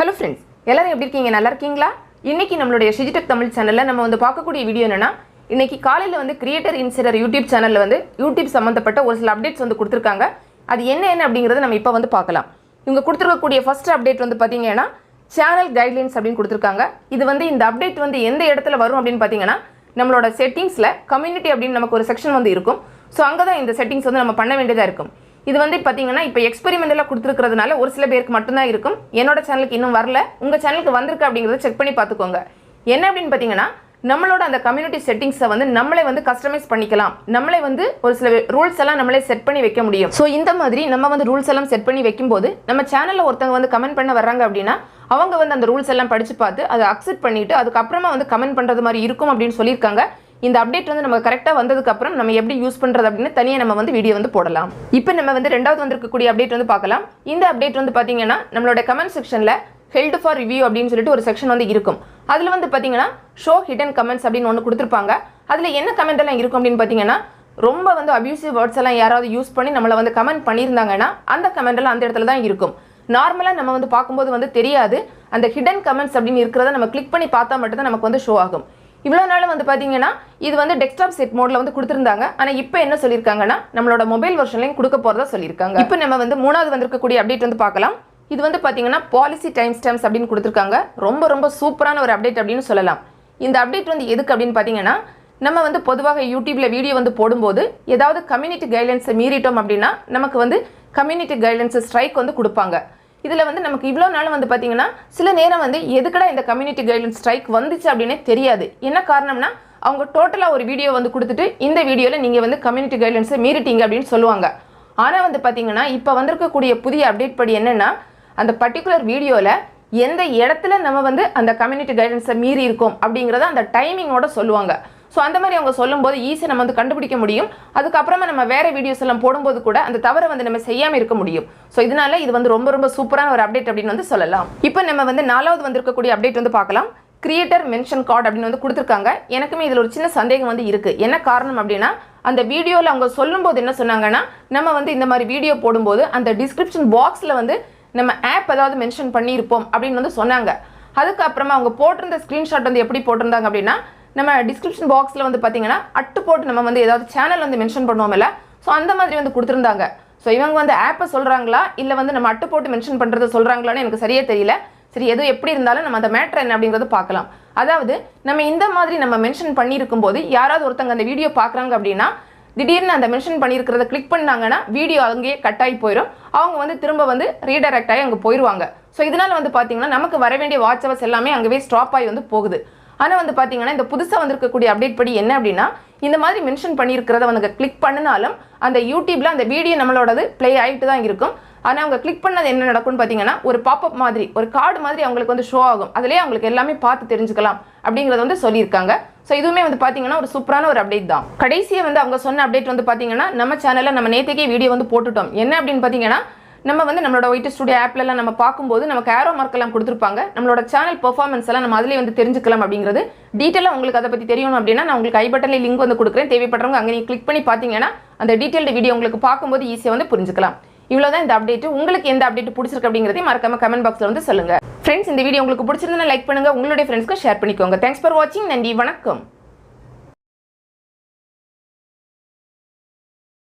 Hello friends, எல்லாரும் எப்படி இருக்கீங்க? நல்லா இருக்கீங்களா? இன்னைக்கு நம்மளுடைய ஷிஜி டெக் தமிழ் சேனலில் நம்ம வந்து பார்க்கக்கூடிய வீடியோ என்னன்னா, இன்னைக்கு காலையில் வந்து கிரியேட்டர் இன்சைடர் யூடியூப் சேனலில் வந்து யூடியூப் சம்மந்தப்பட்ட ஒரு சில அப்டேட்ஸ் வந்து கொடுத்துருக்காங்க. அது என்ன அப்படிங்கிறத நம்ம இப்போ வந்து பார்க்கலாம். இவங்க கொடுத்துருக்கக்கூடிய ஃபர்ஸ்ட் அப்டேட் வந்து பார்த்தீங்கன்னா சேனல் கைட்லைன்ஸ் அப்படின்னு கொடுத்துருக்காங்க. இது வந்து இந்த அப்டேட் வந்து எந்த இடத்துல வரும் அப்படின்னு பார்த்தீங்கன்னா, நம்மளோட செட்டிங்ஸில் கம்யூனிட்டி அப்படின்னு நமக்கு ஒரு செக்ஷன் வந்து இருக்கும். ஸோ அங்கே தான் இந்த செட்டிங்ஸ் வந்து நம்ம பண்ண வேண்டியதாக இருக்கும். இது வந்து பார்த்தீங்கன்னா இப்போ எக்ஸ்பெரிமெண்டலாக கொடுத்துருக்கிறதுனால ஒரு சில பேருக்கு மட்டும்தான் இருக்கும். என்னோட சேனலுக்கு இன்னும் வரல, உங்கள் சேனலுக்கு வந்திருக்கு அப்படிங்கிறத செக் பண்ணி பார்த்துக்கோங்க. என்ன அப்படின்னு பார்த்தீங்கன்னா, நம்மளோட அந்த கம்யூனிட்டி செட்டிங்ஸை வந்து நம்மளே வந்து கஸ்டமைஸ் பண்ணிக்கலாம். நம்மளே வந்து ஒரு சில ரூல்ஸ் எல்லாம் நம்மளே செட் பண்ணி வைக்க முடியும். ஸோ இந்த மாதிரி நம்ம வந்து ரூல்ஸ் எல்லாம் செட் பண்ணி வைக்கும்போது நம்ம சேனலில் ஒருத்தவங்க வந்து கமெண்ட் பண்ண வர்றாங்க அப்படின்னா அவங்க வந்து அந்த ரூல்ஸ் எல்லாம் படித்து பார்த்து அதை அக்செப்ட் பண்ணிவிட்டு அதுக்கப்புறமா வந்து கமெண்ட் பண்ணுறது மாதிரி இருக்கும் அப்படின்னு சொல்லியிருக்காங்க. இந்த அப்டேட் வந்து நம்ம கரெக்டாக வந்ததுக்கப்புறம் நம்ம எப்படி யூஸ் பண்ணுறது அப்படின்னு தனியாக நம்ம வந்து வீடியோ வந்து போடலாம். இப்போ நம்ம வந்து ரெண்டாவது வந்திருக்கக்கூடிய அப்டேட் வந்து பார்க்கலாம். இந்த அப்டேட் வந்து பார்த்தீங்கன்னா நம்மளோட கமெண்ட் செக்ஷனில் ஹெல்ட் ஃபார் ரிவ்யூ அப்படின்னு சொல்லிட்டு ஒரு செக்ஷன் வந்து இருக்கும். அதில் வந்து பார்த்தீங்கன்னா ஷோ ஹிடன் கமெண்ட்ஸ் அப்படின்னு ஒன்று கொடுத்துருப்பாங்க. அதில் என்ன கமெண்ட் எல்லாம் இருக்கும் அப்படின்னு பார்த்தீங்கன்னா, ரொம்ப வந்து அபியூசிவ் வேர்ட்ஸ் எல்லாம் யாராவது யூஸ் பண்ணி நம்மளை வந்து கமெண்ட் பண்ணியிருந்தாங்கன்னா அந்த கமெண்ட் எல்லாம் அந்த இடத்துல தான் இருக்கும். நார்மலாக நம்ம வந்து பார்க்கும்போது வந்து தெரியாது. அந்த ஹிடன் கமெண்ட்ஸ் அப்படின்னு இருக்கிறத நம்ம கிளிக் பண்ணி பார்த்தா மட்டும்தான் நமக்கு வந்து ஷோ ஆகும். இவ்வளோ நாள் வந்து பார்த்தீங்கன்னா இது வந்து டெஸ்க்டாப் செட் மோடில் வந்து கொடுத்துருந்தாங்க. ஆனால் இப்போ என்ன சொல்லியிருக்காங்கன்னா நம்மளோட மொபைல் வெர்ஷன்லையும் கொடுக்க போகிறதா சொல்லியிருக்காங்க. இப்போ நம்ம வந்து மூணாவது வந்திருக்கக்கூடிய அப்டேட் வந்து பார்க்கலாம். இது வந்து பார்த்தீங்கன்னா பாலிசி டைம் ஸ்டாம்ப்ஸ் அப்படின்னு கொடுத்துருக்காங்க. ரொம்ப சூப்பரான ஒரு அப்டேட் அப்படின்னு சொல்லலாம். இந்த அப்டேட் வந்து எதுக்கு அப்படின்னு பார்த்தீங்கன்னா, நம்ம வந்து பொதுவாக யூடியூப்பில் வீடியோ வந்து போடும்போது ஏதாவது கம்யூனிட்டி கைட்லைன்ஸை மீறிட்டோம் அப்படின்னா நமக்கு வந்து கம்யூனிட்டி கைட்லைன்ஸ் ஸ்ட்ரைக் வந்து கொடுப்பாங்க. இதில் வந்து நமக்கு இவ்வளோ நாள் வந்து பார்த்தீங்கன்னா சில நேரம் வந்து எதுக்கடா இந்த கம்யூனிட்டி கைட்லைன்ஸ் ஸ்ட்ரைக் வந்துச்சு அப்படின்னே தெரியாது. என்ன காரணம்னா, அவங்க டோட்டலாக ஒரு வீடியோ வந்து கொடுத்துட்டு இந்த வீடியோவில் நீங்கள் வந்து கம்யூனிட்டி கைட்லைன்ஸை மீறிட்டீங்க அப்படின்னு சொல்லுவாங்க. ஆனால் வந்து பார்த்தீங்கன்னா இப்போ வந்திருக்கக்கூடிய புதிய அப்டேட் படி என்னென்னா, அந்த பர்டிகுலர் வீடியோவில் எந்த இடத்துல நம்ம வந்து அந்த கம்யூனிட்டி கைட்லைன்ஸை மீறி இருக்கோம் அப்படிங்கிறத அந்த டைமிங்கோட சொல்லுவாங்க. ஸோ அந்த மாதிரி அவங்க சொல்லும்போது ஈஸியாக நம்ம வந்து கண்டுபிடிக்க முடியும். அதுக்கப்புறமா நம்ம வேறு வீடியோஸ் எல்லாம் போடும்போது கூட அந்த தவறை வந்து நம்ம செய்யாமல் இருக்க முடியும். ஸோ இதனால இது வந்து ரொம்ப சூப்பரான ஒரு அப்டேட் அப்படின்னு வந்து சொல்லலாம். இப்போ நம்ம வந்து நாலாவது வந்திருக்கக்கூடிய அப்டேட் வந்து பார்க்கலாம். கிரியேட்டர் மென்ஷன் கார்டு அப்படின்னு வந்து கொடுத்துருக்காங்க. எனக்குமே இதில் ஒரு சின்ன சந்தேகம் வந்து இருக்குது. என்ன காரணம் அப்படின்னா, அந்த வீடியோவில் அவங்க சொல்லும்போது என்ன சொன்னாங்கன்னா, நம்ம வந்து இந்த மாதிரி வீடியோ போடும்போது அந்த டிஸ்கிரிப்ஷன் பாக்ஸில் வந்து நம்ம ஆப் ஏதாவது மென்ஷன் பண்ணியிருப்போம் அப்படின்னு வந்து சொன்னாங்க. அதுக்கப்புறமா அவங்க போட்டிருந்த ஸ்க்ரீன்ஷாட் வந்து எப்படி போட்டிருந்தாங்க அப்படின்னா, நம்ம டிஸ்கிரிப்ஷன் பாக்ஸில் வந்து பார்த்தீங்கன்னா அட்டு போட்டு நம்ம வந்து ஏதாவது சேனல் வந்து மென்ஷன் பண்ணுவோம்ல, ஸோ அந்த மாதிரி வந்து கொடுத்துருந்தாங்க. ஸோ இவங்க வந்து ஆப்பை சொல்கிறாங்களா இல்லை வந்து நம்ம அட்டு போட்டு மென்ஷன் பண்ணுறதை சொல்கிறாங்களான்னு எனக்கு சரியாக தெரியல. சரி, எதுவும் எப்படி இருந்தாலும் நம்ம அந்த மேட்ரு என்ன அப்படிங்கிறது பார்க்கலாம். அதாவது நம்ம இந்த மாதிரி நம்ம மென்ஷன் பண்ணியிருக்கும் போது யாராவது ஒருத்தங்க அந்த வீடியோ பார்க்குறாங்க அப்படின்னா திடீர்னு அந்த மென்ஷன் பண்ணியிருக்கிறத கிளிக் பண்ணாங்கன்னா வீடியோ அங்கேயே கட் ஆகி போயிடும். அவங்க வந்து திரும்ப வந்து ரீடைரக்ட் ஆகி அங்கே போயிடுவாங்க. ஸோ இதனால் வந்து பார்த்தீங்கன்னா நமக்கு வர வேண்டிய வாட்ச் ஹவர்ஸ் எல்லாமே அங்கேயே ஸ்டாப் ஆகி வந்து போகுது. ஆனால் வந்து பார்த்தீங்கன்னா இந்த புதுசாக வந்திருக்கக்கூடிய அப்டேட் படி என்ன அப்படின்னா, இந்த மாதிரி மென்ஷன் பண்ணியிருக்கிறத வந்து கிளிக் பண்ணினாலும் அந்த யூடியூப்பில் அந்த வீடியோ நம்மளோடது ப்ளே ஆகிட்டு தான் இருக்கும். ஆனால் அவங்க கிளிக் பண்ணது என்ன நடக்கும்னு பார்த்தீங்கன்னா, ஒரு பாப்அப் மாதிரி ஒரு கார்டு மாதிரி அவங்களுக்கு வந்து ஷோ ஆகும். அதிலே அவங்களுக்கு எல்லாமே பார்த்து தெரிஞ்சுக்கலாம் அப்படிங்கிறத வந்து சொல்லியிருக்காங்க. ஸோ இதுவுமே வந்து பார்த்தீங்கன்னா ஒரு சூப்பரான ஒரு அப்டேட் தான். கடைசியாக வந்து அவங்க சொன்ன அப்டேட் வந்து பார்த்தீங்கன்னா, நம்ம சேனலில் நம்ம நேற்றுக்கே வீடியோ வந்து போட்டுட்டோம். என்ன அப்படின்னு பார்த்தீங்கன்னா, நம்ம வந்து நம்மளோட ஒயிட் ஸ்டுடியோ ஆப்லலாம் நம்ம பார்க்கும்போது நமக்கு ஏரோ மார்க் எல்லாம் கொடுத்துருப்பாங்க. நம்மளோட சேனல் பெர்ஃபார்மன்ஸ் எல்லாம் நம்ம அதிலே வந்து தெரிஞ்சுக்கலாம் அப்படிங்கிறது டீட்டெயிலாக உங்களுக்கு அதை பற்றி தெரியணும் அப்படின்னா நான் உங்களுக்கு ஐ பட்டனில் லிங்க் வந்து கொடுக்குறேன். தேவைப்படுறவங்க அங்கே நீங்கள் கிளிக் பண்ணி பார்த்தீங்கன்னா அந்த டீட்டெயில்டு வீடியோ உங்களுக்கு பார்க்கும்போது ஈஸியாக வந்து புரிஞ்சுக்கலாம். இவ்வளோதான் இந்த அப்டேட். உங்களுக்கு எந்த அப்டேட் பிடிச்சிருக்கு அப்படிங்கிறதையும் மறக்காம கமெண்ட் பாக்ஸில் வந்து சொல்லுங்கள். ஃப்ரெண்ட்ஸ், இந்த வீடியோ உங்களுக்கு பிடிச்சிருந்தா லைக் பண்ணுங்கள், உங்களுடைய ஃப்ரெண்ட்ஸ்க்கு ஷேர் பண்ணிக்கோங்க. தேங்க்ஸ் ஃபார் வாட்சிங். நன்றி, வணக்கம்.